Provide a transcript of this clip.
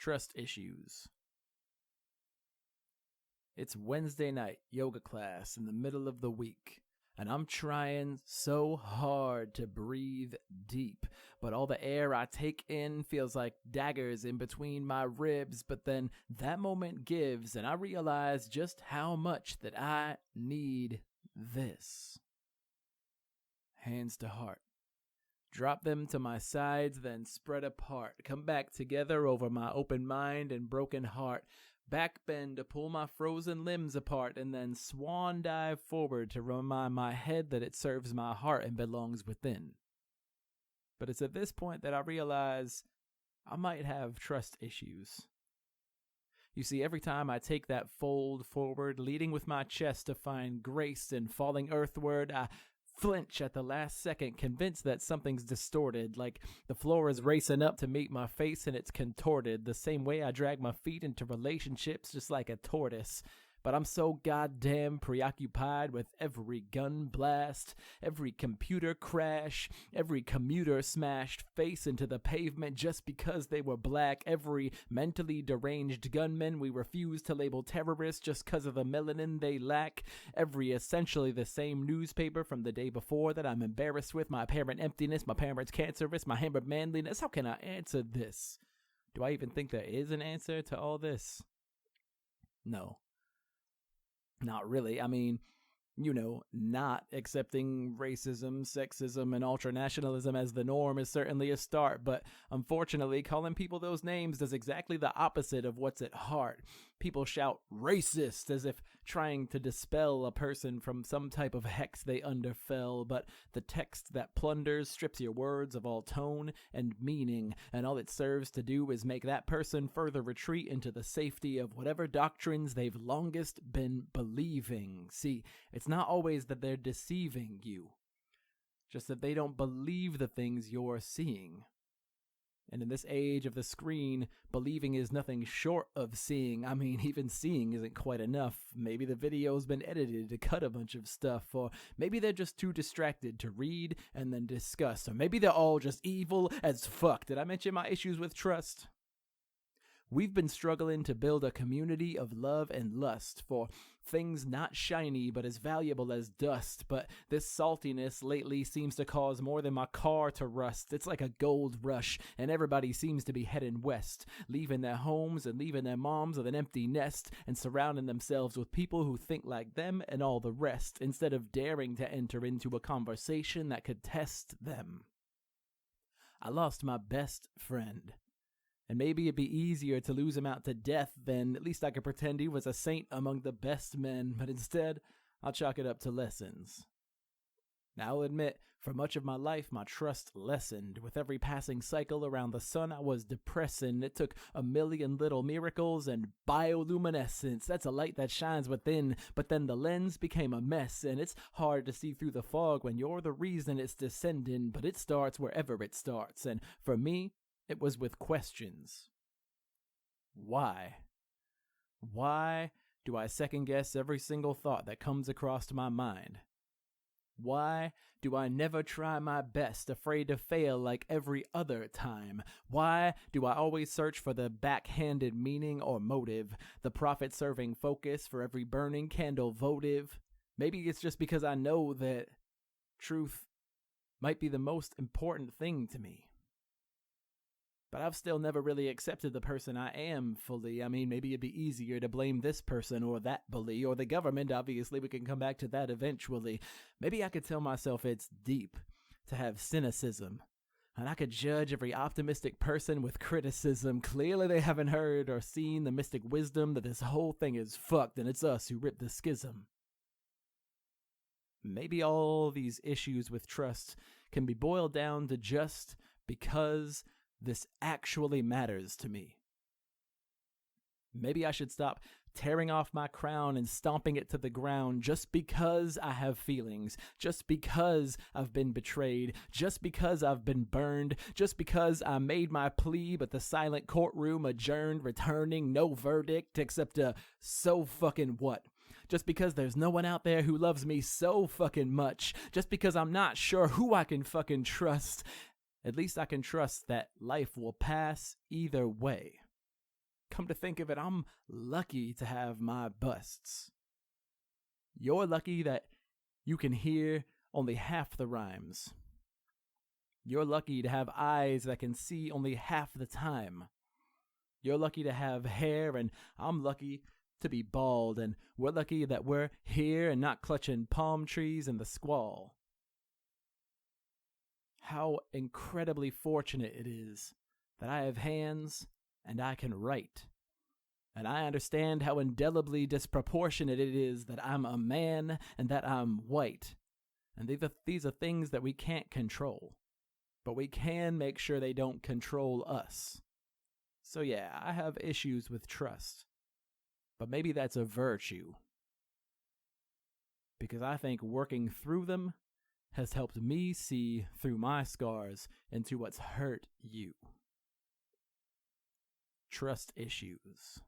Trust issues. It's Wednesday night, yoga class in the middle of the week, and I'm trying so hard to breathe deep, but all the air I take in feels like daggers in between my ribs, but then that moment gives, and I realize just how much that I need this. Hands to heart. Drop them to my sides, then spread apart. Come back together over my open mind and broken heart. Back bend to pull my frozen limbs apart, and then swan dive forward to remind my head that it serves my heart and belongs within. But it's at this point that I realize I might have trust issues. You see, every time I take that fold forward, leading with my chest to find grace in falling earthward, I flinch at the last second, convinced that something's distorted, like the floor is racing up to meet my face and it's contorted, the same way I drag my feet into relationships just like a tortoise. But I'm so goddamn preoccupied with every gun blast, every computer crash, every commuter smashed face into the pavement just because they were black, every mentally deranged gunman we refuse to label terrorists just because of the melanin they lack, every essentially the same newspaper from the day before that I'm embarrassed with, my apparent emptiness, my parents' cancerous, my hammered manliness. How can I answer this? Do I even think there is an answer to all this? No. Not really. I mean, not accepting racism, sexism, and ultranationalism as the norm is certainly a start, but unfortunately, calling people those names does exactly the opposite of what's at heart. People shout racist as if trying to dispel a person from some type of hex they underfell, but the text that plunders strips your words of all tone and meaning, and all it serves to do is make that person further retreat into the safety of whatever doctrines they've longest been believing. See, it's not always that they're deceiving you, just that they don't believe the things you're seeing. And in this age of the screen, believing is nothing short of seeing. I mean, even seeing isn't quite enough. Maybe the video's been edited to cut a bunch of stuff, or maybe they're just too distracted to read and then discuss, or maybe they're all just evil as fuck. Did I mention my issues with trust? We've been struggling to build a community of love and lust for things not shiny but as valuable as dust, but this saltiness lately seems to cause more than my car to rust. It's like a gold rush, and everybody seems to be heading west, leaving their homes and leaving their moms with an empty nest, and surrounding themselves with people who think like them and all the rest, instead of daring to enter into a conversation that could test them. I lost my best friend. And maybe it'd be easier to lose him out to death than at least I could pretend he was a saint among the best men, but instead, I'll chalk it up to lessons. Now, I'll admit, for much of my life, my trust lessened. With every passing cycle around the sun, I was depressing. It took a million little miracles and bioluminescence. That's a light that shines within, but then the lens became a mess, and it's hard to see through the fog when you're the reason it's descending, but it starts wherever it starts, and for me, it was with questions. Why? Why do I second guess every single thought that comes across my mind? Why do I never try my best, afraid to fail like every other time? Why do I always search for the backhanded meaning or motive, the profit-serving focus for every burning candle votive? Maybe it's just because I know that truth might be the most important thing to me. But I've still never really accepted the person I am fully. I mean, maybe it'd be easier to blame this person or that bully or the government. Obviously, we can come back to that eventually. Maybe I could tell myself it's deep to have cynicism, and I could judge every optimistic person with criticism. Clearly, they haven't heard or seen the mystic wisdom that this whole thing is fucked and it's us who ripped the schism. Maybe all these issues with trust can be boiled down to just because this actually matters to me. Maybe I should stop tearing off my crown and stomping it to the ground just because I have feelings, just because I've been betrayed, just because I've been burned, just because I made my plea but the silent courtroom adjourned, returning no verdict except a so fucking what. Just because there's no one out there who loves me so fucking much, just because I'm not sure who I can fucking trust. At least I can trust that life will pass either way. come to think of it, I'm lucky to have my busts. You're lucky that you can hear only half the rhymes. You're lucky to have eyes that can see only half the time. You're lucky to have hair, and I'm lucky to be bald, and we're lucky that we're here and not clutching palm trees in the squall. How incredibly fortunate it is that I have hands and I can write. And I understand how indelibly disproportionate it is that I'm a man and that I'm white. And these are things that we can't control. But we can make sure they don't control us. So yeah, I have issues with trust. But maybe that's a virtue. Because I think working through them has helped me see through my scars into what's hurt you. Trust issues.